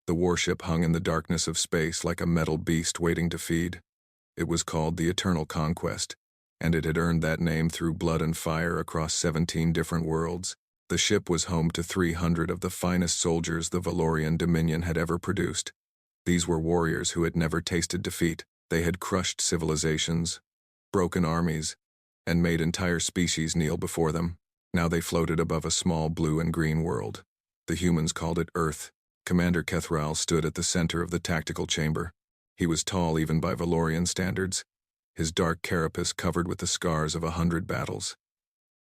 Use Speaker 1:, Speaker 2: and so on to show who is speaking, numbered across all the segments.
Speaker 1: The warship hung in the darkness of space like a metal beast waiting to feed. It was called the Eternal Conquest, and it had earned that name through blood and fire across 17 different worlds. The ship was home to 300 of the finest soldiers the Valorian Dominion had ever produced. These were warriors who had never tasted defeat. They had crushed civilizations, broken armies, and made entire species kneel before them. Now they floated above a small blue and green world. The humans called it Earth. Commander Kethral stood at the center of the tactical chamber. He was tall even by Valorian standards, his dark carapace covered with the scars of 100 battles.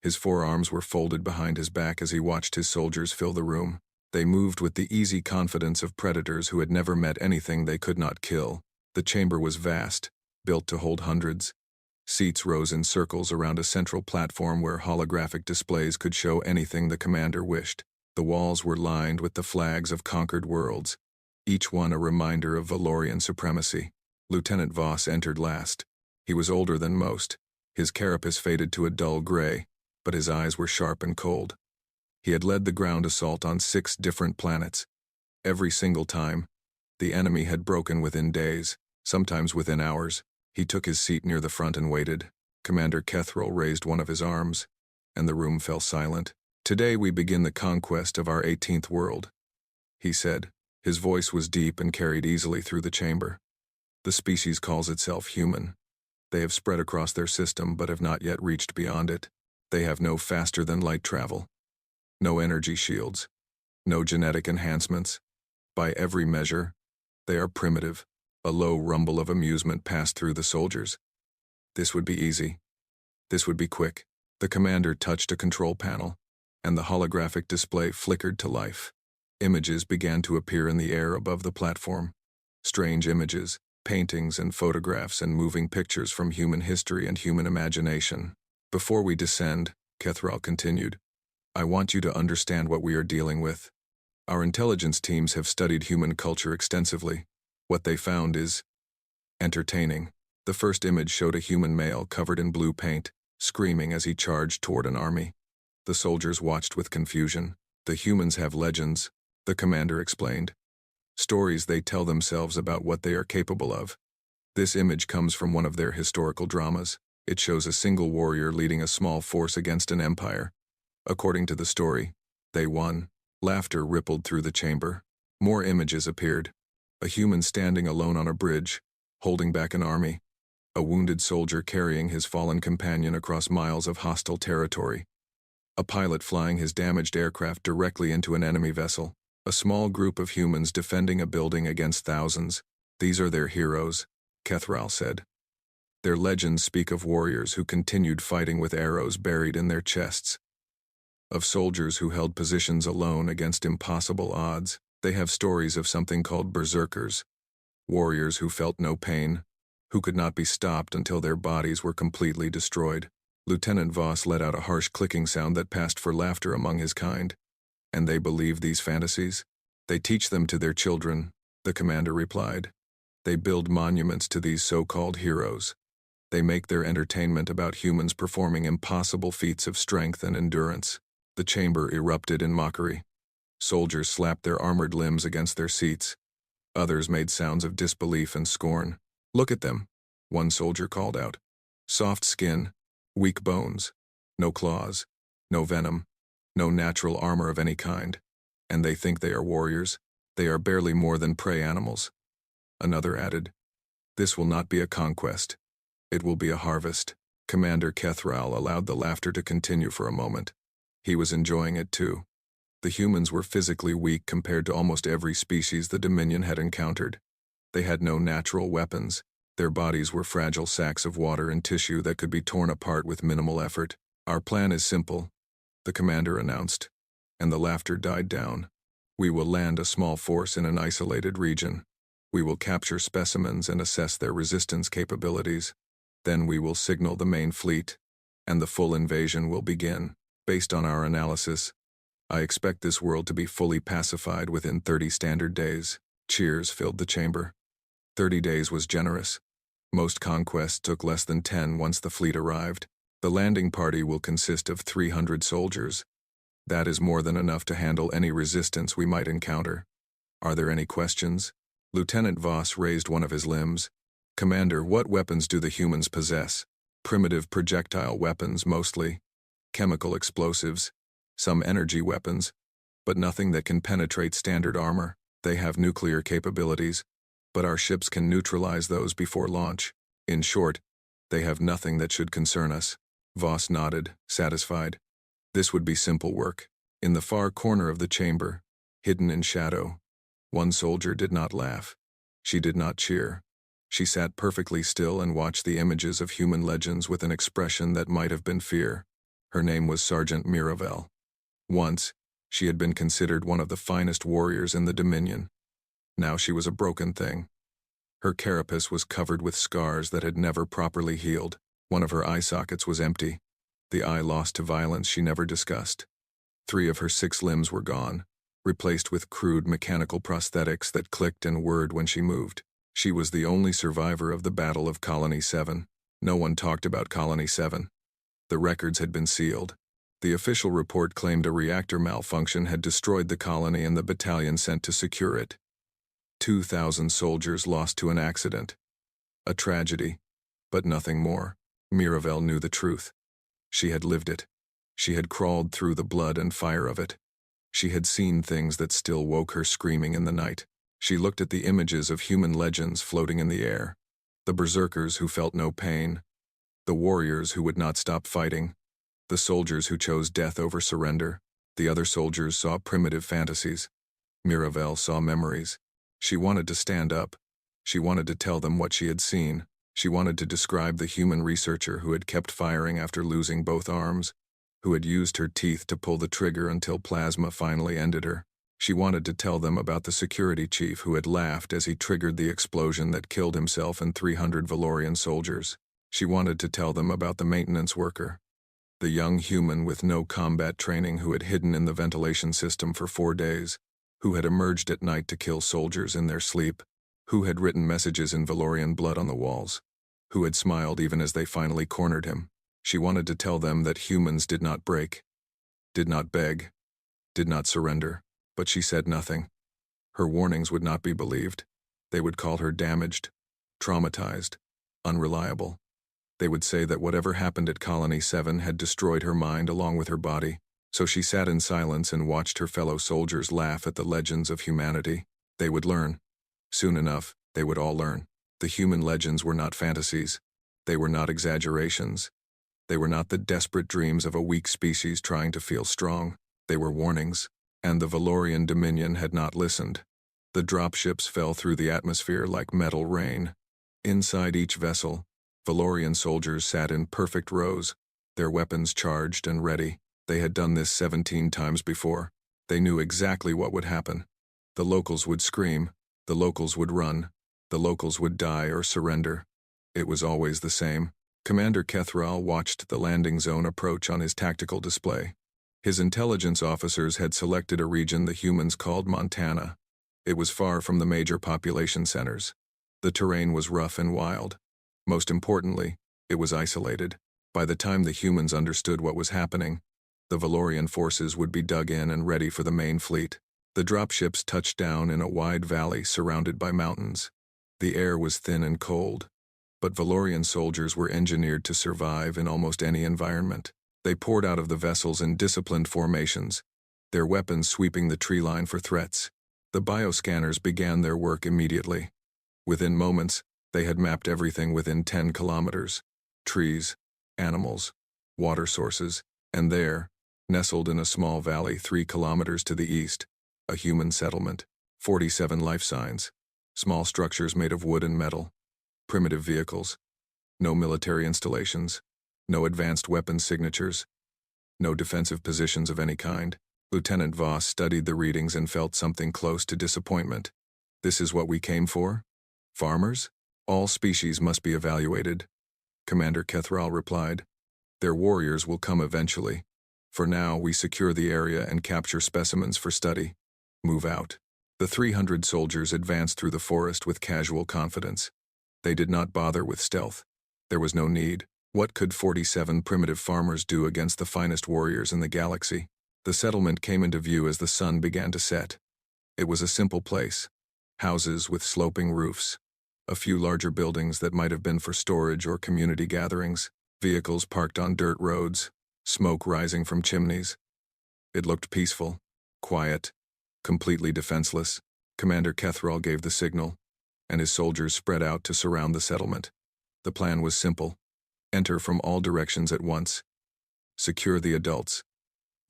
Speaker 1: His forearms were folded behind his back as he watched his soldiers fill the room. They moved with the easy confidence of predators who had never met anything they could not kill. The chamber was vast, built to hold hundreds. Seats rose in circles around a central platform where holographic displays could show anything the commander wished. The walls were lined with the flags of conquered worlds, each one a reminder of Valorian supremacy. Lieutenant Voss entered last. He was older than most. His carapace faded to a dull gray, but his eyes were sharp and cold. He had led the ground assault on 6 different planets. Every single time, the enemy had broken within days, sometimes within hours. He took his seat near the front and waited. Commander Kethral raised one of his arms, and the room fell silent. "Today we begin the conquest of our 18th world," he said. His voice was deep and carried easily through the chamber. "The species calls itself human. They have spread across their system but have not yet reached beyond it. They have no faster-than-light travel, no energy shields, no genetic enhancements. By every measure, they are primitive." A low rumble of amusement passed through the soldiers. This would be easy. This would be quick. The commander touched a control panel, and the holographic display flickered to life. Images began to appear in the air above the platform. Strange images, paintings and photographs and moving pictures from human history and human imagination. "Before we descend," Kethral continued, "I want you to understand what we are dealing with. Our intelligence teams have studied human culture extensively. What they found is entertaining." The first image showed a human male covered in blue paint, screaming as he charged toward an army. The soldiers watched with confusion. "The humans have legends," the commander explained. "Stories they tell themselves about what they are capable of. This image comes from one of their historical dramas. It shows a single warrior leading a small force against an empire. According to the story, they won." Laughter rippled through the chamber. More images appeared. A human standing alone on a bridge, holding back an army. A wounded soldier carrying his fallen companion across miles of hostile territory. A pilot flying his damaged aircraft directly into an enemy vessel. A small group of humans defending a building against thousands. "These are their heroes," Kethral said. "Their legends speak of warriors who continued fighting with arrows buried in their chests. Of soldiers who held positions alone against impossible odds. They have stories of something called berserkers, warriors who felt no pain, who could not be stopped until their bodies were completely destroyed." Lieutenant Voss let out a harsh clicking sound that passed for laughter among his kind. "And they believe these fantasies? They teach them to their children," the commander replied. "They build monuments to these so-called heroes. They make their entertainment about humans performing impossible feats of strength and endurance." The chamber erupted in mockery. Soldiers slapped their armored limbs against their seats. Others made sounds of disbelief and scorn. "Look at them," one soldier called out. "Soft skin, weak bones, no claws, no venom, no natural armor of any kind. And they think they are warriors. They are barely more than prey animals." Another added, "This will not be a conquest. It will be a harvest." Commander Kethral allowed the laughter to continue for a moment. He was enjoying it too. The humans were physically weak compared to almost every species the Dominion had encountered. They had no natural weapons. Their bodies were fragile sacks of water and tissue that could be torn apart with minimal effort. "Our plan is simple," the commander announced, and the laughter died down. "We will land a small force in an isolated region. We will capture specimens and assess their resistance capabilities. Then we will signal the main fleet, and the full invasion will begin. Based on our analysis, I expect this world to be fully pacified within 30 standard days." Cheers filled the chamber. 30 days was generous. Most conquests took less than 10 once the fleet arrived. "The landing party will consist of 300 soldiers. That is more than enough to handle any resistance we might encounter." Are there any questions? Lieutenant Voss raised one of his limbs. Commander, what weapons do the humans possess? Primitive projectile weapons, mostly. Chemical explosives. Some energy weapons. But nothing that can penetrate standard armor. They have nuclear capabilities, but our ships can neutralize those before launch. In short, they have nothing that should concern us. Voss nodded, satisfied. This would be simple work. In the far corner of the chamber, hidden in shadow, one soldier did not laugh. She did not cheer. She sat perfectly still and watched the images of human legends with an expression that might have been fear. Her name was Sergeant Miravel. Once, she had been considered one of the finest warriors in the Dominion. Now she was a broken thing. Her carapace was covered with scars that had never properly healed. One of her eye sockets was empty, the eye lost to violence she never discussed. 3 of her 6 limbs were gone, replaced with crude mechanical prosthetics that clicked and whirred when she moved. She was the only survivor of the Battle of Colony 7. No one talked about Colony 7. The records had been sealed. The official report claimed a reactor malfunction had destroyed the colony and the battalion sent to secure it. 2,000 soldiers lost to an accident. A tragedy, but nothing more. Miravel knew the truth. She had lived it. She had crawled through the blood and fire of it. She had seen things that still woke her screaming in the night. She looked at the images of human legends floating in the air. The berserkers who felt no pain. The warriors who would not stop fighting. The soldiers who chose death over surrender. The other soldiers saw primitive fantasies. Miravel saw memories. She wanted to stand up. She wanted to tell them what she had seen. She wanted to describe the human researcher who had kept firing after losing both arms, who had used her teeth to pull the trigger until plasma finally ended her. She wanted to tell them about the security chief who had laughed as he triggered the explosion that killed himself and 300 Valorian soldiers. She wanted to tell them about the maintenance worker, the young human with no combat training who had hidden in the ventilation system for 4 days, who had emerged at night to kill soldiers in their sleep, who had written messages in Valorian blood on the walls, who had smiled even as they finally cornered him. She wanted to tell them that humans did not break, did not beg, did not surrender, but she said nothing. Her warnings would not be believed. They would call her damaged, traumatized, unreliable. They would say that whatever happened at Colony 7 had destroyed her mind along with her body. So she sat in silence and watched her fellow soldiers laugh at the legends of humanity. They would learn. Soon enough, they would all learn. The human legends were not fantasies. They were not exaggerations. They were not the desperate dreams of a weak species trying to feel strong. They were warnings. And the Valorian Dominion had not listened. The dropships fell through the atmosphere like metal rain. Inside each vessel, Valorian soldiers sat in perfect rows, their weapons charged and ready. They had done this 17 times before. They knew exactly what would happen. The locals would scream. The locals would run. The locals would die or surrender. It was always the same. Commander Kethral watched the landing zone approach on his tactical display. His intelligence officers had selected a region the humans called Montana. It was far from the major population centers. The terrain was rough and wild. Most importantly, it was isolated. By the time the humans understood what was happening, the Valorian forces would be dug in and ready for the main fleet. The dropships touched down in a wide valley surrounded by mountains. The air was thin and cold, but Valorian soldiers were engineered to survive in almost any environment. They poured out of the vessels in disciplined formations, their weapons sweeping the tree line for threats. The bioscanners began their work immediately. Within moments, they had mapped everything within 10 kilometers. Trees, animals, water sources, and there, nestled in a small valley 3 kilometers to the east, a human settlement, 47 life signs, small structures made of wood and metal, primitive vehicles, no military installations, no advanced weapons signatures, no defensive positions of any kind. Lieutenant Voss studied the readings and felt something close to disappointment. This is what we came for? Farmers? All species must be evaluated. Commander Kethral replied. Their warriors will come eventually. For now, we secure the area and capture specimens for study. Move out. The 300 soldiers advanced through the forest with casual confidence. They did not bother with stealth. There was no need. What could 47 primitive farmers do against the finest warriors in the galaxy? The settlement came into view as the sun began to set. It was a simple place. Houses with sloping roofs. A few larger buildings that might have been for storage or community gatherings. Vehicles parked on dirt roads. Smoke rising from chimneys. It looked peaceful, quiet, completely defenseless. Commander Kethral gave the signal, and his soldiers spread out to surround the settlement. The plan was simple. Enter from all directions at once. Secure the adults.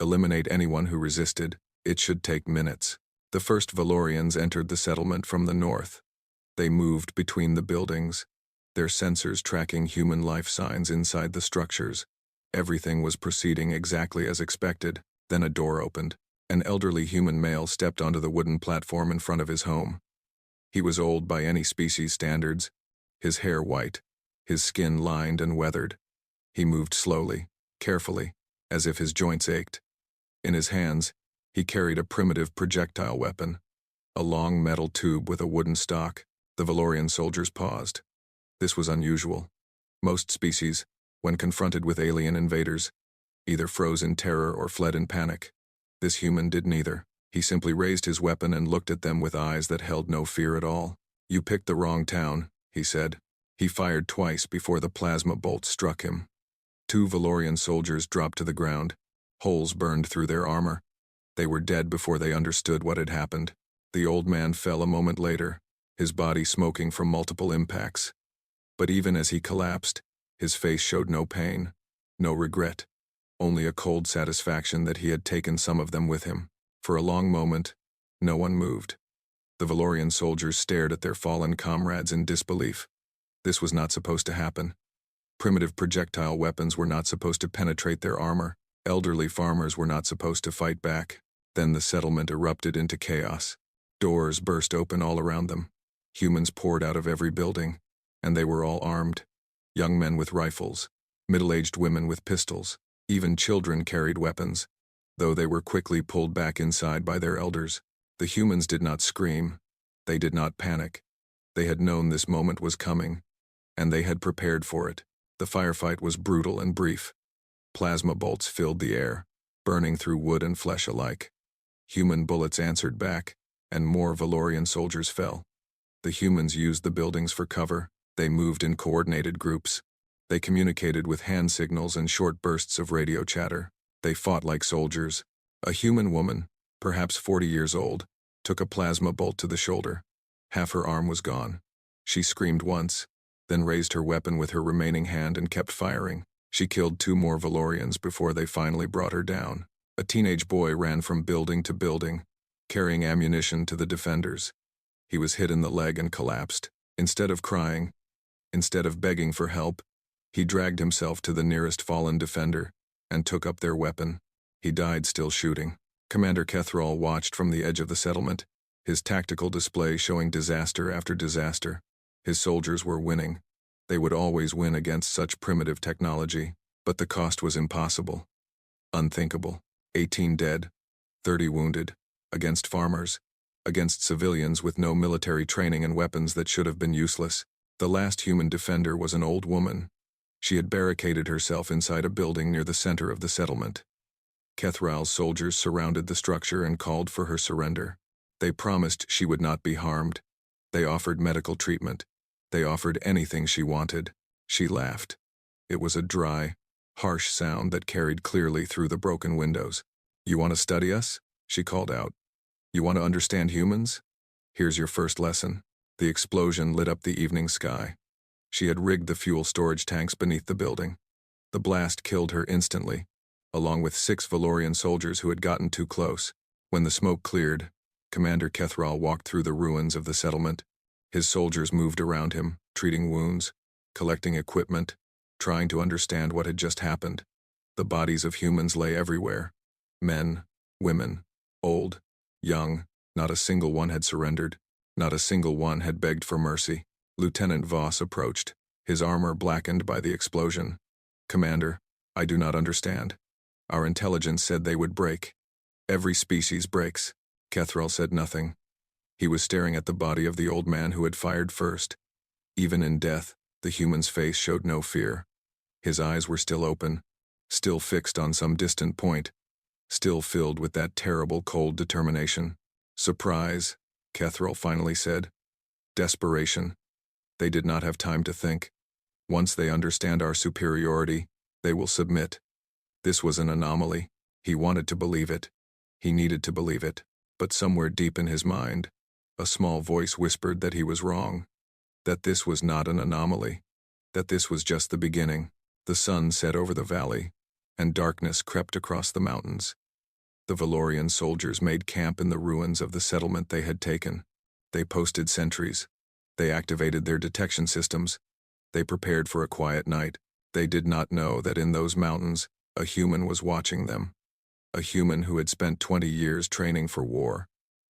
Speaker 1: Eliminate anyone who resisted. It should take minutes. The first Valorians entered the settlement from the north. They moved between the buildings, their sensors tracking human life signs inside the structures. Everything was proceeding exactly as expected. Then a door opened. An elderly human male stepped onto the wooden platform in front of his home. He was old by any species standards, his hair white, his skin lined and weathered. He moved slowly, carefully, as if his joints ached. In his hands, he carried a primitive projectile weapon, a long metal tube with a wooden stock. The Valorian soldiers paused. This was unusual. Most species, when confronted with alien invaders, either froze in terror or fled in panic. This human did neither. He simply raised his weapon and looked at them with eyes that held no fear at all. "You picked the wrong town," he said. He fired twice before the plasma bolt struck him. 2 Valorian soldiers dropped to the ground. Holes burned through their armor. They were dead before they understood what had happened. The old man fell a moment later, his body smoking from multiple impacts. But even as he collapsed, his face showed no pain, no regret, only a cold satisfaction that he had taken some of them with him. For a long moment, no one moved. The Valorian soldiers stared at their fallen comrades in disbelief. This was not supposed to happen. Primitive projectile weapons were not supposed to penetrate their armor. Elderly farmers were not supposed to fight back. Then the settlement erupted into chaos. Doors burst open all around them. Humans poured out of every building, and they were all armed. Young men with rifles, middle-aged women with pistols, even children carried weapons, though they were quickly pulled back inside by their elders. The humans did not scream. They did not panic. They had known this moment was coming, and they had prepared for it. The firefight was brutal and brief. Plasma bolts filled the air, burning through wood and flesh alike. Human bullets answered back, and more Valorian soldiers fell. The humans used the buildings for cover. They moved in coordinated groups. They communicated with hand signals and short bursts of radio chatter. They fought like soldiers. A human woman, perhaps 40 years old, took a plasma bolt to the shoulder. Half her arm was gone. She screamed once, then raised her weapon with her remaining hand and kept firing. She killed 2 more Valorians before they finally brought her down. A teenage boy ran from building to building, carrying ammunition to the defenders. He was hit in the leg and collapsed. Instead of crying, instead of begging for help, he dragged himself to the nearest fallen defender and took up their weapon. He died still shooting. Commander Kethral watched from the edge of the settlement, his tactical display showing disaster after disaster. His soldiers were winning. They would always win against such primitive technology, but the cost was impossible. Unthinkable. 18 dead, 30 wounded, against farmers, against civilians with no military training and weapons that should have been useless. The last human defender was an old woman. She had barricaded herself inside a building near the center of the settlement. Kethral's soldiers surrounded the structure and called for her surrender. They promised she would not be harmed. They offered medical treatment. They offered anything she wanted. She laughed. It was a dry, harsh sound that carried clearly through the broken windows. "You want to study us?" she called out. "You want to understand humans? Here's your first lesson." The explosion lit up the evening sky. She had rigged the fuel storage tanks beneath the building. The blast killed her instantly, along with 6 Valorian soldiers who had gotten too close. When the smoke cleared, Commander Kethral walked through the ruins of the settlement. His soldiers moved around him, treating wounds, collecting equipment, trying to understand what had just happened. The bodies of humans lay everywhere. Men, women, old, young, not a single one had surrendered. Not a single one had begged for mercy. Lieutenant Voss approached, his armor blackened by the explosion. "Commander, I do not understand. Our intelligence said they would break. Every species breaks." Kethral said nothing. He was staring at the body of the old man who had fired first. Even in death, the human's face showed no fear. His eyes were still open, still fixed on some distant point, still filled with that terrible cold determination. Surprise, Kethril finally said. Desperation. They did not have time to think. Once they understand our superiority, they will submit. This was an anomaly. He wanted to believe it. He needed to believe it. But somewhere deep in his mind, a small voice whispered that he was wrong. That this was not an anomaly. That this was just the beginning. The sun set over the valley, and darkness crept across the mountains. The Valorian soldiers made camp in the ruins of the settlement they had taken. They posted sentries. They activated their detection systems. They prepared for a quiet night. They did not know that in those mountains, a human was watching them. A human who had spent 20 years training for war.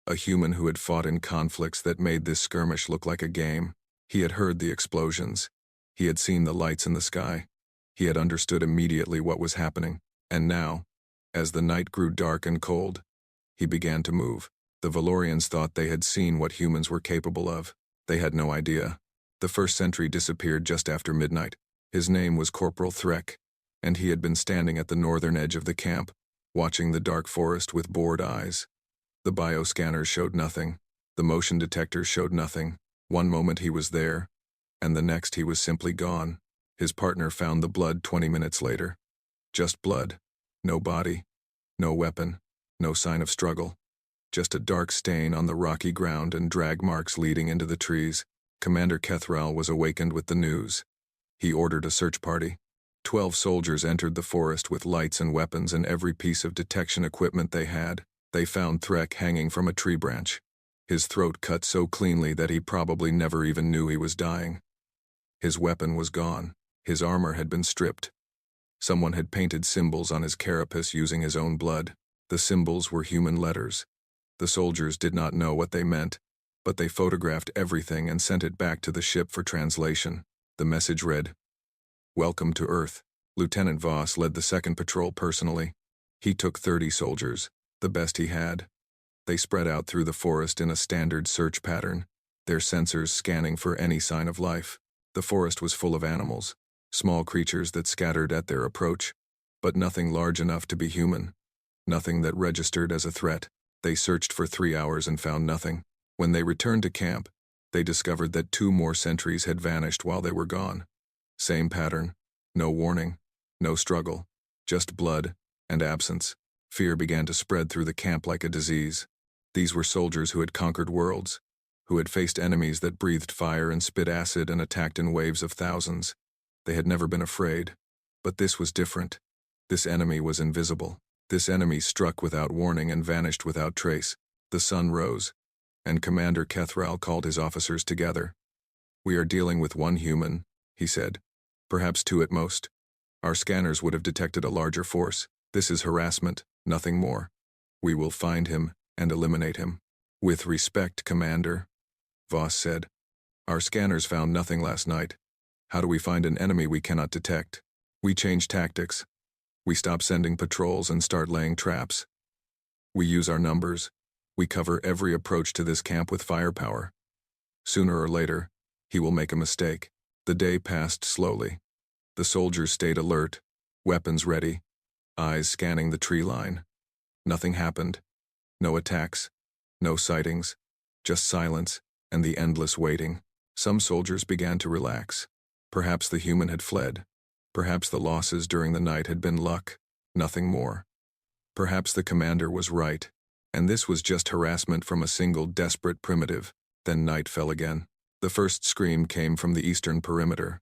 Speaker 1: A human who had fought in conflicts that made this skirmish look like a game. He had heard the explosions. He had seen the lights in the sky. He had understood immediately what was happening. And now, as the night grew dark and cold, he began to move. The Valorians thought they had seen what humans were capable of. They had no idea. The first sentry disappeared just after midnight. His name was Corporal Threk, and he had been standing at the northern edge of the camp, watching the dark forest with bored eyes. The bioscanners showed nothing. The motion detectors showed nothing. One moment he was there, and the next he was simply gone. His partner found the blood 20 minutes later. Just blood. No body. No weapon. No sign of struggle. Just a dark stain on the rocky ground and drag marks leading into the trees. Commander Kethril was awakened with the news. He ordered a search party. 12 soldiers entered the forest with lights and weapons and every piece of detection equipment they had. They found Threk hanging from a tree branch. His throat cut so cleanly that he probably never even knew he was dying. His weapon was gone. His armor had been stripped. Someone had painted symbols on his carapace using his own blood. The symbols were human letters. The soldiers did not know what they meant, but they photographed everything and sent it back to the ship for translation. The message read, "Welcome to Earth." Lieutenant Voss led the second patrol personally. He took 30 soldiers, the best he had. They spread out through the forest in a standard search pattern, their sensors scanning for any sign of life. The forest was full of animals, small creatures that scattered at their approach, but nothing large enough to be human. Nothing that registered as a threat. They searched for 3 hours and found nothing. When they returned to camp, they discovered that 2 more sentries had vanished while they were gone. Same pattern. No warning. No struggle. Just blood and absence. Fear began to spread through the camp like a disease. These were soldiers who had conquered worlds, who had faced enemies that breathed fire and spit acid and attacked in waves of thousands. They had never been afraid. But this was different. This enemy was invisible. This enemy struck without warning and vanished without trace. The sun rose, and Commander Kethril called his officers together. "We are dealing with one human," he said. "Perhaps 2 at most. Our scanners would have detected a larger force. This is harassment, nothing more. We will find him and eliminate him." "With respect, Commander," Voss said. "Our scanners found nothing last night. How do we find an enemy we cannot detect? We change tactics. We stop sending patrols and start laying traps. We use our numbers. We cover every approach to this camp with firepower. Sooner or later, he will make a mistake." The day passed slowly. The soldiers stayed alert, weapons ready, eyes scanning the tree line. Nothing happened. No attacks. No sightings. Just silence and the endless waiting. Some soldiers began to relax. Perhaps the human had fled. Perhaps the losses during the night had been luck, nothing more. Perhaps the commander was right, and this was just harassment from a single desperate primitive. Then night fell again. The first scream came from the eastern perimeter.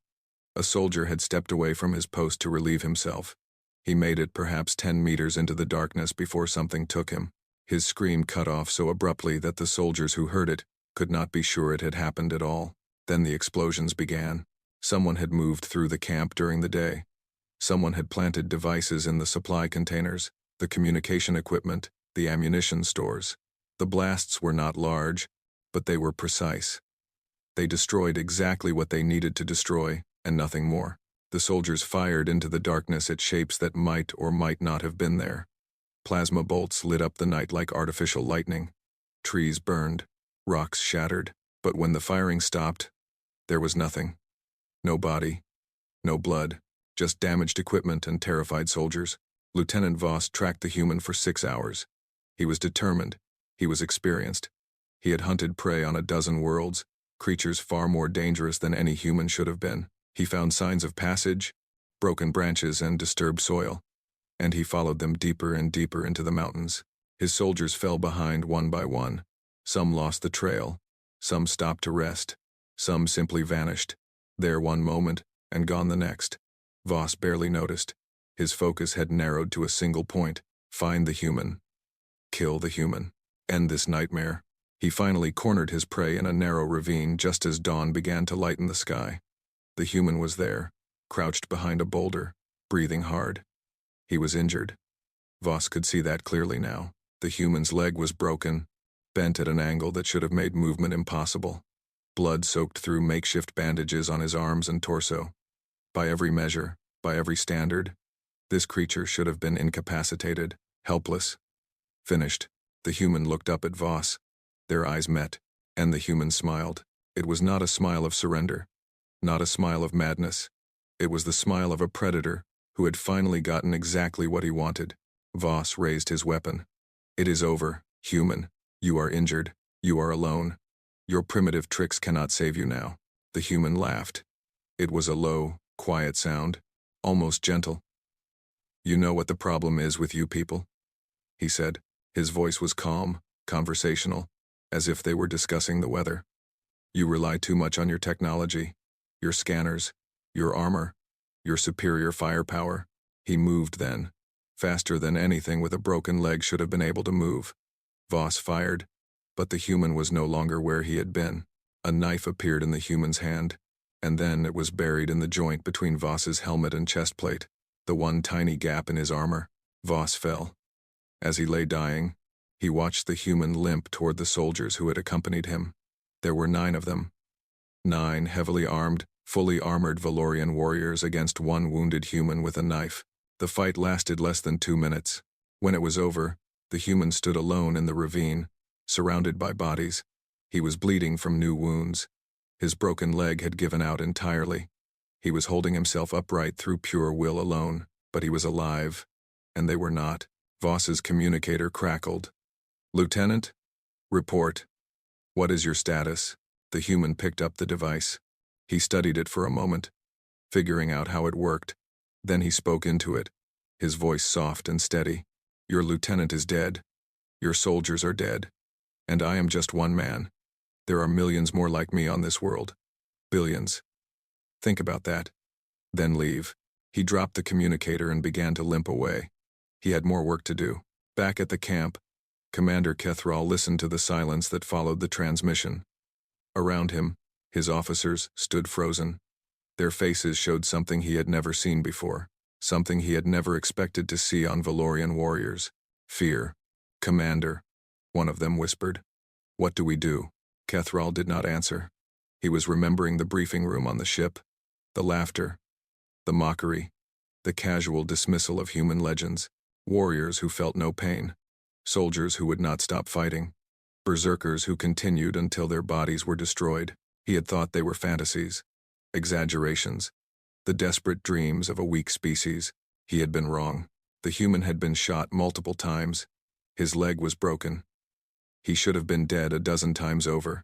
Speaker 1: A soldier had stepped away from his post to relieve himself. He made it perhaps 10 meters into the darkness before something took him. His scream cut off so abruptly that the soldiers who heard it could not be sure it had happened at all. Then the explosions began. Someone had moved through the camp during the day. Someone had planted devices in the supply containers, the communication equipment, the ammunition stores. The blasts were not large, but they were precise. They destroyed exactly what they needed to destroy, and nothing more. The soldiers fired into the darkness at shapes that might or might not have been there. Plasma bolts lit up the night like artificial lightning. Trees burned, rocks shattered, but when the firing stopped, there was nothing. No body, no blood, just damaged equipment and terrified soldiers. Lieutenant Voss tracked the human for 6 hours. He was determined. He was experienced. He had hunted prey on a dozen worlds, creatures far more dangerous than any human should have been. He found signs of passage, broken branches and disturbed soil, and he followed them deeper and deeper into the mountains. His soldiers fell behind one by one. Some lost the trail, some stopped to rest, some simply vanished, there one moment and gone the next. Voss barely noticed. His focus had narrowed to a single point: find the human. Kill the human. End this nightmare. He finally cornered his prey in a narrow ravine just as dawn began to lighten the sky. The human was there, crouched behind a boulder, breathing hard. He was injured. Voss could see that clearly now. The human's leg was broken, bent at an angle that should have made movement impossible. Blood soaked through makeshift bandages on his arms and torso. By every measure, by every standard, this creature should have been incapacitated, helpless, finished. The human looked up at Voss. Their eyes met, and the human smiled. It was not a smile of surrender, not a smile of madness. It was the smile of a predator who had finally gotten exactly what he wanted. Voss raised his weapon. It is over, human. You are injured. You are alone. Your primitive tricks cannot save you now. The human laughed. It was a low, quiet sound, almost gentle. You know what the problem is with you people? He said. His voice was calm, conversational, as if they were discussing the weather. You rely too much on your technology, your scanners, your armor, your superior firepower. He moved then, faster than anything with a broken leg should have been able to move. Voss fired, but the human was no longer where he had been. A knife appeared in the human's hand, and then it was buried in the joint between Voss's helmet and chestplate, the one tiny gap in his armor. Voss fell. As he lay dying, he watched the human limp toward the soldiers who had accompanied him. There were 9 of them. 9 heavily armed, fully armored Valorian warriors against one wounded human with a knife. The fight lasted less than 2 minutes. When it was over, the human stood alone in the ravine, surrounded by bodies. He was bleeding from new wounds. His broken leg had given out entirely. He was holding himself upright through pure will alone, but he was alive, and they were not. Voss's communicator crackled. Lieutenant? Report. What is your status? The human picked up the device. He studied it for a moment, figuring out how it worked. Then he spoke into it, his voice soft and steady. Your lieutenant is dead. Your soldiers are dead. And I am just one man. There are millions more like me on this world. Billions. Think about that. Then leave. He dropped the communicator and began to limp away. He had more work to do. Back at the camp, Commander Kethral listened to the silence that followed the transmission. Around him, his officers stood frozen. Their faces showed something he had never seen before, something he had never expected to see on Valorian warriors. Fear. Commander, one of them whispered. What do we do? Kethral did not answer. He was remembering the briefing room on the ship, the laughter, the mockery, the casual dismissal of human legends, warriors who felt no pain, soldiers who would not stop fighting, berserkers who continued until their bodies were destroyed. He had thought they were fantasies, exaggerations, the desperate dreams of a weak species. He had been wrong. The human had been shot multiple times. His leg was broken. He should have been dead a dozen times over.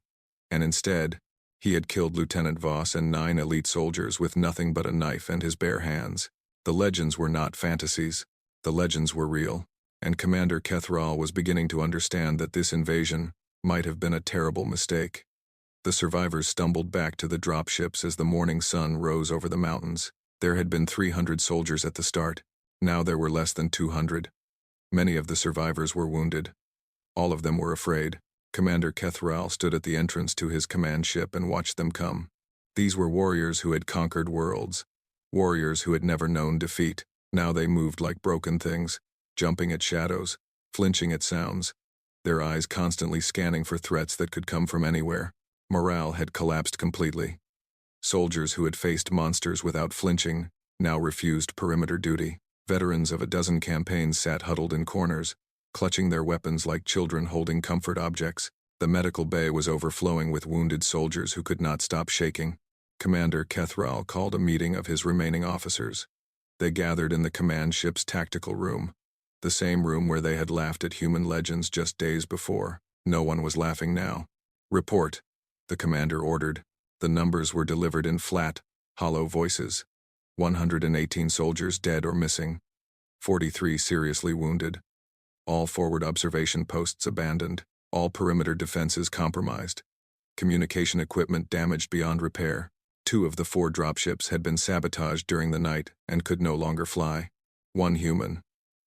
Speaker 1: And instead, he had killed Lieutenant Voss and 9 elite soldiers with nothing but a knife and his bare hands. The legends were not fantasies. The legends were real. And Commander Kethral was beginning to understand that this invasion might have been a terrible mistake. The survivors stumbled back to the dropships as the morning sun rose over the mountains. There had been 300 soldiers at the start. Now there were less than 200. Many of the survivors were wounded. All of them were afraid. Commander Kethral stood at the entrance to his command ship and watched them come. These were warriors who had conquered worlds. Warriors who had never known defeat. Now they moved like broken things, jumping at shadows, flinching at sounds, their eyes constantly scanning for threats that could come from anywhere. Morale had collapsed completely. Soldiers who had faced monsters without flinching now refused perimeter duty. Veterans of a dozen campaigns sat huddled in corners, clutching their weapons like children holding comfort objects. The medical bay was overflowing with wounded soldiers who could not stop shaking. Commander Kethral called a meeting of his remaining officers. They gathered in the command ship's tactical room, the same room where they had laughed at human legends just days before. No one was laughing now. "Report," the commander ordered. The numbers were delivered in flat, hollow voices. 118 soldiers dead or missing. 43 seriously wounded. All forward observation posts abandoned. All perimeter defenses compromised. Communication equipment damaged beyond repair. 2 of the 4 dropships had been sabotaged during the night and could no longer fly. 1 human.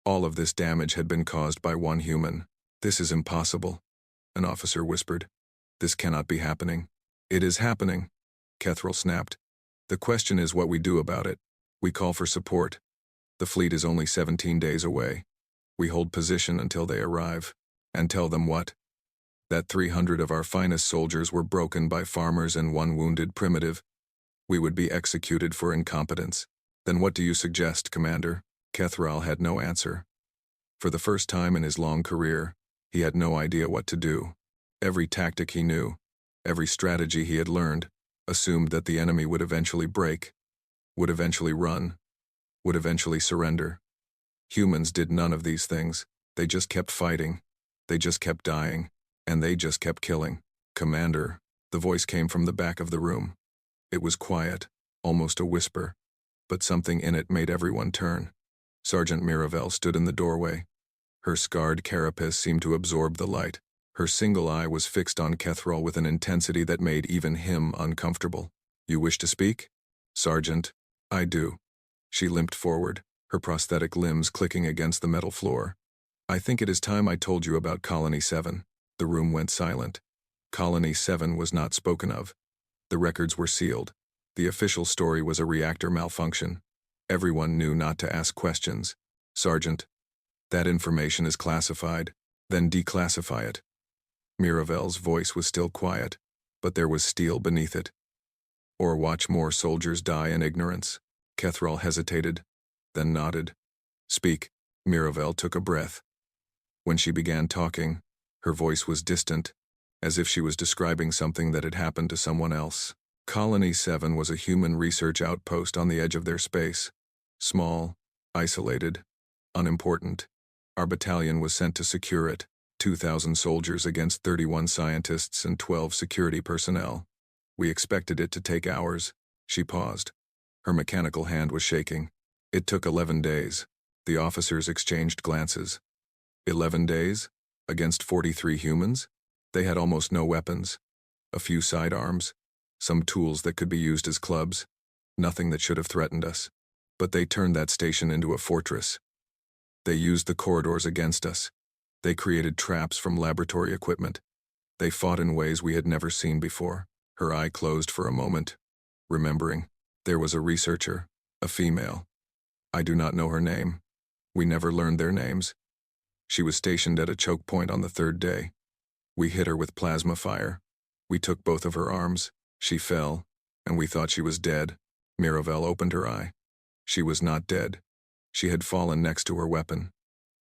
Speaker 1: All of this damage had been caused by 1 human. "This is impossible," an officer whispered. "This cannot be happening." "It is happening," Kethril snapped. "The question is what we do about it. We call for support. The fleet is only 17 days away. We hold position until they arrive. And tell them what? That 300 of our finest soldiers were broken by farmers and 1 wounded primitive. We would be executed for incompetence. Then what do you suggest, Commander?" Kethril had no answer. For the first time in his long career, he had no idea what to do. Every tactic he knew, every strategy he had learned, assumed that the enemy would eventually break, would eventually run, would eventually surrender. Humans did none of these things. They just kept fighting. They just kept dying. And they just kept killing. "Commander," the voice came from the back of the room. It was quiet, almost a whisper, but something in it made everyone turn. Sergeant Miravel stood in the doorway. Her scarred carapace seemed to absorb the light. Her single eye was fixed on Kethril with an intensity that made even him uncomfortable. "You wish to speak?" "Sergeant, I do." She limped forward, her prosthetic limbs clicking against the metal floor. "I think it is time I told you about Colony 7. The room went silent. Colony 7 was not spoken of. The records were sealed. The official story was a reactor malfunction. Everyone knew not to ask questions. "Sergeant, that information is classified. Then declassify it." Miravel's voice was still quiet, but there was steel beneath it. "Or watch more soldiers die in ignorance." Kethril hesitated, then nodded. "Speak." Miravel took a breath. When she began talking, her voice was distant, as if she was describing something that had happened to someone else. Colony 7 was a human research outpost on the edge of their space. Small, isolated, unimportant. Our battalion was sent to secure it, 2,000 soldiers against 31 scientists and 12 security personnel. We expected it to take hours. She paused. Her mechanical hand was shaking. It took 11 days. The officers exchanged glances. 11 days? Against 43 humans? They had almost no weapons. A few sidearms. Some tools that could be used as clubs. Nothing that should have threatened us. But they turned that station into a fortress. They used the corridors against us. They created traps from laboratory equipment. They fought in ways we had never seen before. Her eye closed for a moment, remembering. There was a researcher, a female. I do not know her name. We never learned their names. She was stationed at a choke point on the 3rd day. We hit her with plasma fire. We took both of her arms. She fell, and we thought she was dead. Miravel opened her eye. She was not dead. She had fallen next to her weapon.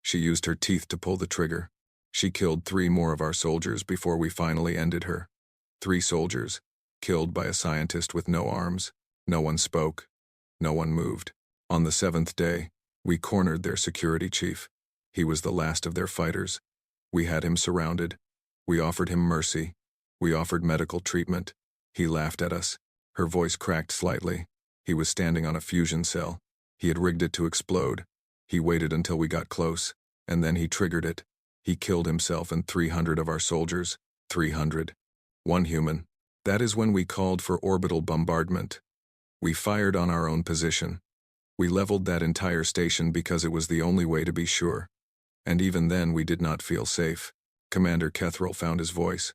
Speaker 1: She used her teeth to pull the trigger. She killed 3 more of our soldiers before we finally ended her. 3 soldiers, killed by a scientist with no arms. No one spoke. No one moved. On the 7th day, we cornered their security chief. He was the last of their fighters. We had him surrounded. We offered him mercy. We offered medical treatment. He laughed at us. Her voice cracked slightly. He was standing on a fusion cell. He had rigged it to explode. He waited until we got close, and then he triggered it. He killed himself and 300 of our soldiers. 300. 1 human. That is when we called for orbital bombardment. We fired on our own position. We leveled that entire station because it was the only way to be sure. And even then we did not feel safe. Commander Kethril found his voice.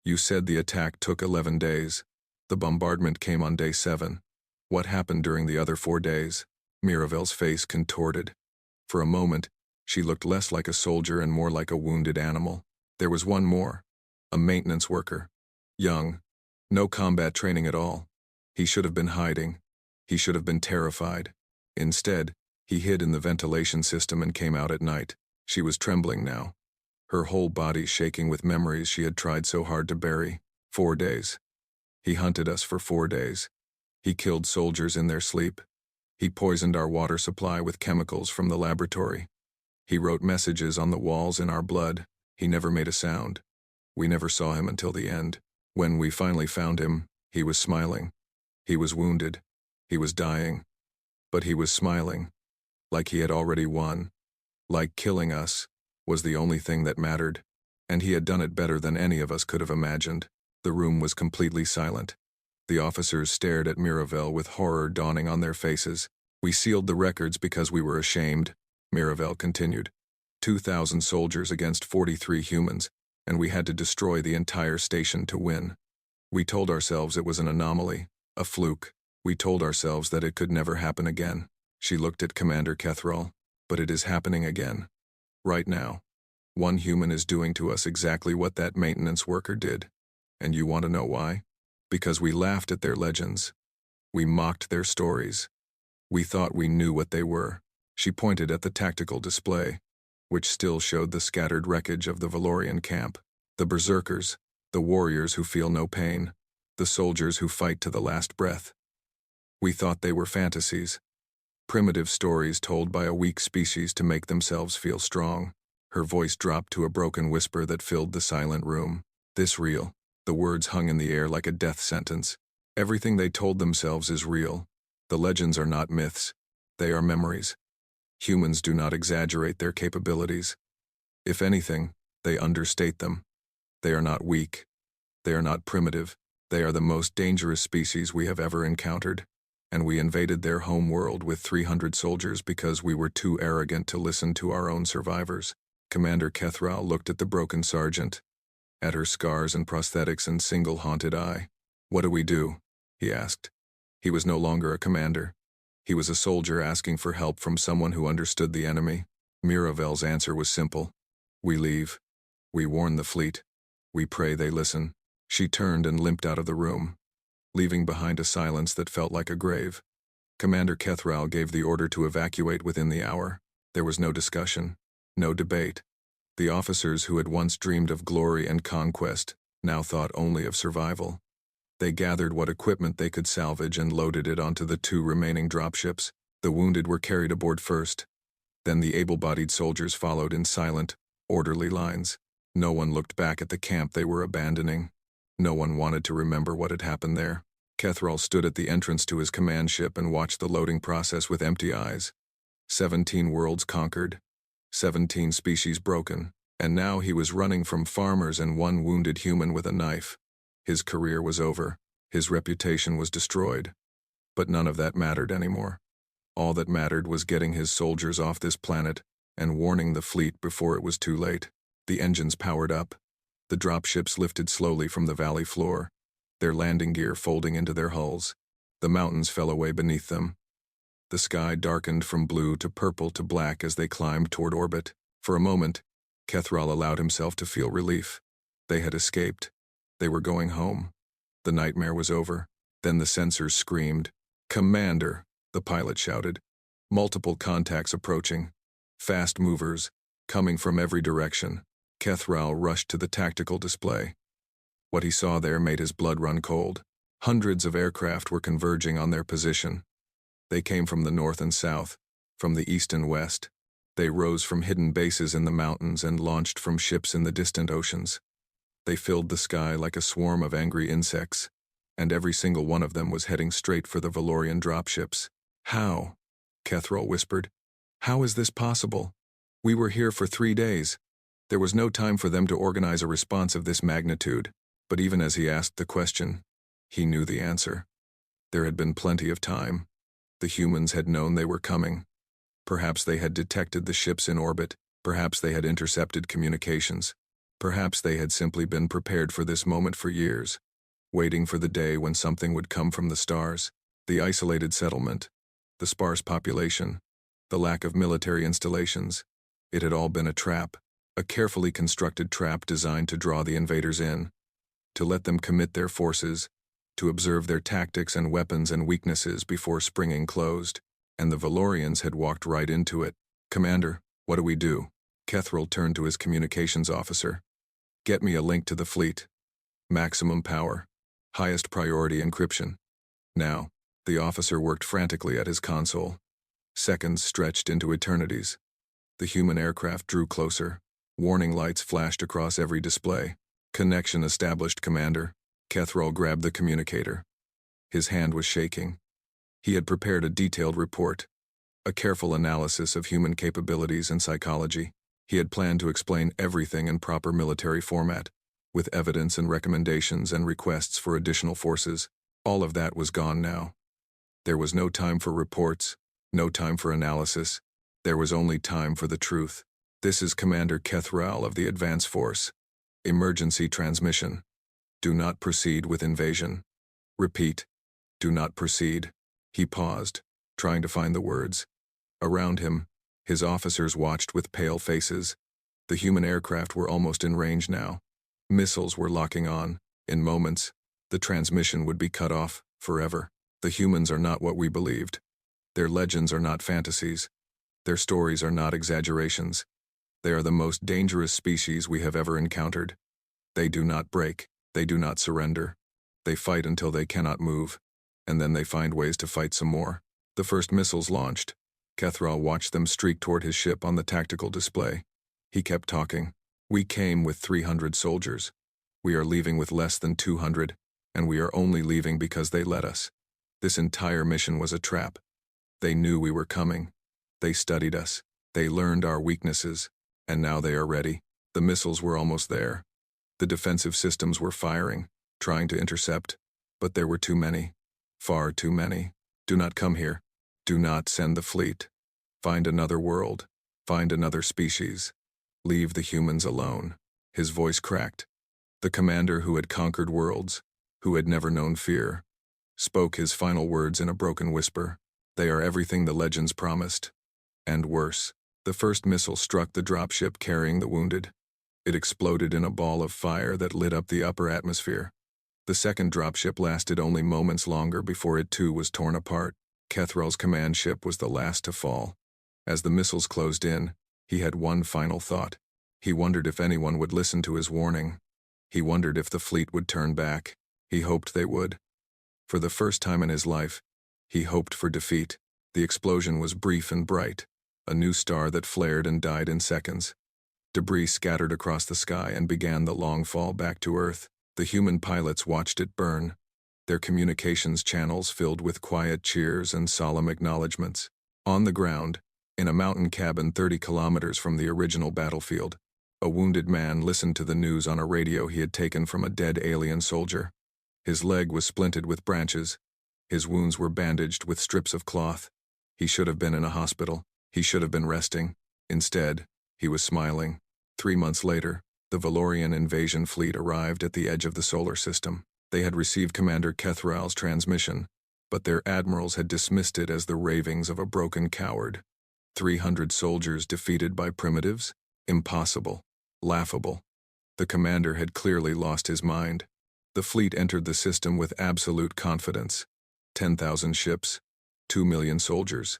Speaker 1: "You said the attack took 11 days. The bombardment came on day 7. What happened during the other 4 days?" Miravel's face contorted. For a moment, she looked less like a soldier and more like a wounded animal. There was one more. A maintenance worker. Young. No combat training at all. He should have been hiding. He should have been terrified. Instead, he hid in the ventilation system and came out at night. She was trembling now. Her whole body shaking with memories she had tried so hard to bury. 4 days. He hunted us for 4 days. He killed soldiers in their sleep. He poisoned our water supply with chemicals from the laboratory. He wrote messages on the walls in our blood. He never made a sound. We never saw him until the end. When we finally found him, he was smiling. He was wounded. He was dying. But he was smiling. Like he had already won. Like killing us was the only thing that mattered. And he had done it better than any of us could have imagined. The room was completely silent. The officers stared at Miravel with horror dawning on their faces. We sealed the records because we were ashamed, Miravel continued. 2,000 soldiers against 43 humans, and we had to destroy the entire station to win. We told ourselves it was an anomaly, a fluke. We told ourselves that it could never happen again. She looked at Commander Kethrall. But it is happening again. Right now. One human is doing to us exactly what that maintenance worker did. And you want to know why? Because we laughed at their legends. We mocked their stories. We thought we knew what they were. She pointed at the tactical display, which still showed the scattered wreckage of the Valorian camp. The berserkers, the warriors who feel no pain, the soldiers who fight to the last breath. We thought they were fantasies. Primitive stories told by a weak species to make themselves feel strong. Her voice dropped to a broken whisper that filled the silent room. This real. The words hung in the air like a death sentence. Everything they told themselves is real. The legends are not myths. They are memories. Humans do not exaggerate their capabilities. If anything, they understate them. They are not weak. They are not primitive. They are the most dangerous species we have ever encountered. And we invaded their home world with 300 soldiers because we were too arrogant to listen to our own survivors. Commander Kethrall looked at the broken sergeant, at her scars and prosthetics and single haunted eye. What do we do? He asked. He was no longer a commander. He was a soldier asking for help from someone who understood the enemy. Miravel's answer was simple. We leave. We warn the fleet. We pray they listen. She turned and limped out of the room, leaving behind a silence that felt like a grave. Commander Kethrall gave the order to evacuate within the hour. There was no discussion, no debate. The officers who had once dreamed of glory and conquest now thought only of survival. They gathered what equipment they could salvage and loaded it onto the 2 remaining dropships. The wounded were carried aboard first. Then the able-bodied soldiers followed in silent, orderly lines. No one looked back at the camp they were abandoning. No one wanted to remember what had happened there. Kethrall stood at the entrance to his command ship and watched the loading process with empty eyes. 17 worlds conquered. 17 species broken. And now he was running from farmers and 1 wounded human with a knife. His career was over. His reputation was destroyed. But none of that mattered anymore. All that mattered was getting his soldiers off this planet and warning the fleet before it was too late. The engines powered up. The dropships lifted slowly from the valley floor, their landing gear folding into their hulls. The mountains fell away beneath them. The sky darkened from blue to purple to black as they climbed toward orbit. For a moment, Kethrall allowed himself to feel relief. They had escaped. They were going home. The nightmare was over. Then the sensors screamed. "Commander!" the pilot shouted. Multiple contacts approaching. Fast movers, coming from every direction. Kethrall rushed to the tactical display. What he saw there made his blood run cold. Hundreds of aircraft were converging on their position. They came from the north and south, from the east and west. They rose from hidden bases in the mountains and launched from ships in the distant oceans. They filled the sky like a swarm of angry insects, and every single one of them was heading straight for the Valorian dropships. "How?" Kethrall whispered. "How is this possible? We were here for 3 days." There was no time for them to organize a response of this magnitude, but even as he asked the question, he knew the answer. There had been plenty of time. The humans had known they were coming. Perhaps they had detected the ships in orbit. Perhaps they had intercepted communications. Perhaps they had simply been prepared for this moment for years, waiting for the day when something would come from the stars. The isolated settlement, the sparse population, the lack of military installations. It had all been a trap, a carefully constructed trap designed to draw the invaders in, to let them commit their forces, to observe their tactics and weapons and weaknesses before springing closed. And the Valorians had walked right into it. "Commander, what do we do?" Kethrall turned to his communications officer. "Get me a link to the fleet. Maximum power. Highest priority encryption." Now, the officer worked frantically at his console. Seconds stretched into eternities. The human aircraft drew closer. Warning lights flashed across every display. Connection established, Commander. Kethrall grabbed the communicator. His hand was shaking. He had prepared a detailed report, a careful analysis of human capabilities and psychology. He had planned to explain everything in proper military format, with evidence and recommendations and requests for additional forces. All of that was gone now. There was no time for reports, no time for analysis. There was only time for the truth. This is Commander Kethrall of the Advance Force. Emergency transmission. Do not proceed with invasion. Repeat. Do not proceed. He paused, trying to find the words. Around him, his officers watched with pale faces. The human aircraft were almost in range now. Missiles were locking on. In moments, the transmission would be cut off forever. The humans are not what we believed. Their legends are not fantasies. Their stories are not exaggerations. They are the most dangerous species we have ever encountered. They do not break. They do not surrender. They fight until they cannot move, and then they find ways to fight some more. The first missiles launched. Kethrall watched them streak toward his ship on the tactical display. He kept talking. We came with 300 soldiers. We are leaving with less than 200, and we are only leaving because they let us. This entire mission was a trap. They knew we were coming. They studied us. They learned our weaknesses, and now they are ready. The missiles were almost there. The defensive systems were firing, trying to intercept, but there were too many. Far too many. Do not come here. Do not send the fleet. Find another world. Find another species. Leave the humans alone. His voice cracked. The commander who had conquered worlds, who had never known fear, spoke his final words in a broken whisper. They are everything the legends promised. And worse. The first missile struck the dropship carrying the wounded. It exploded in a ball of fire that lit up the upper atmosphere. The second dropship lasted only moments longer before it too was torn apart. Kethrall's command ship was the last to fall. As the missiles closed in, he had one final thought. He wondered if anyone would listen to his warning. He wondered if the fleet would turn back. He hoped they would. For the first time in his life, he hoped for defeat. The explosion was brief and bright, a new star that flared and died in seconds. Debris scattered across the sky and began the long fall back to Earth. The human pilots watched it burn, their communications channels filled with quiet cheers and solemn acknowledgments. On the ground, in a mountain cabin 30 kilometers from the original battlefield, a wounded man listened to the news on a radio he had taken from a dead alien soldier. His leg was splinted with branches. His wounds were bandaged with strips of cloth. He should have been in a hospital. He should have been resting. Instead, he was smiling. 3 months later, the Valorian invasion fleet arrived at the edge of the solar system. They had received Commander Kethrall's transmission, but their admirals had dismissed it as the ravings of a broken coward. 300 soldiers defeated by primitives? Impossible. Laughable. The commander had clearly lost his mind. The fleet entered the system with absolute confidence. 10,000 ships, 2 million soldiers.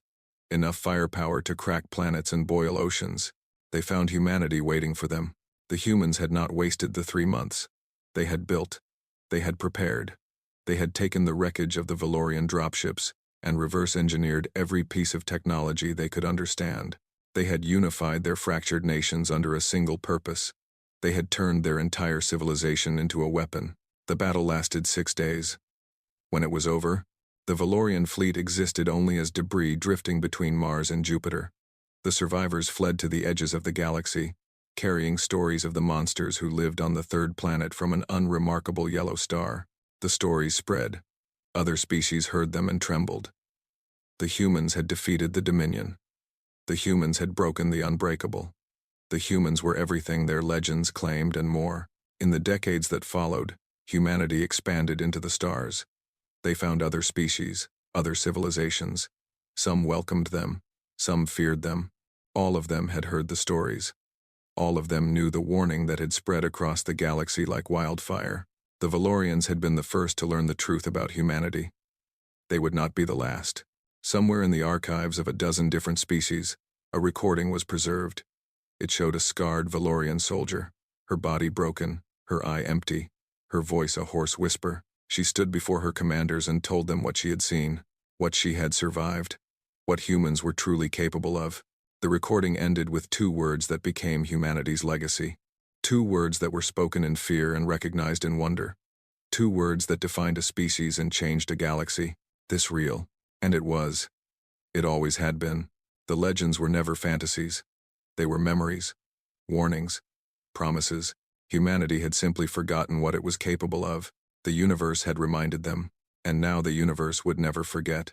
Speaker 1: Enough firepower to crack planets and boil oceans. They found humanity waiting for them. The humans had not wasted the 3 months. They had built. They had prepared. They had taken the wreckage of the Valorian dropships and reverse-engineered every piece of technology they could understand. They had unified their fractured nations under a single purpose. They had turned their entire civilization into a weapon. The battle lasted 6 days. When it was over, the Valorian fleet existed only as debris drifting between Mars and Jupiter. The survivors fled to the edges of the galaxy, carrying stories of the monsters who lived on the third planet from an unremarkable yellow star. The stories spread. Other species heard them and trembled. The humans had defeated the Dominion. The humans had broken the unbreakable. The humans were everything their legends claimed and more. In the decades that followed, humanity expanded into the stars. They found other species, other civilizations. Some welcomed them. Some feared them. All of them had heard the stories. All of them knew the warning that had spread across the galaxy like wildfire. The Valorians had been the first to learn the truth about humanity. They would not be the last. Somewhere in the archives of a dozen different species, a recording was preserved. It showed a scarred Valorian soldier, her body broken, her eye empty, her voice a hoarse whisper. She stood before her commanders and told them what she had seen, what she had survived, what humans were truly capable of. The recording ended with 2 words that became humanity's legacy. 2 words that were spoken in fear and recognized in wonder. 2 words that defined a species and changed a galaxy. This real. And it was. It always had been. The legends were never fantasies. They were memories, warnings, promises. Humanity had simply forgotten what it was capable of. The universe had reminded them, and now the universe would never forget.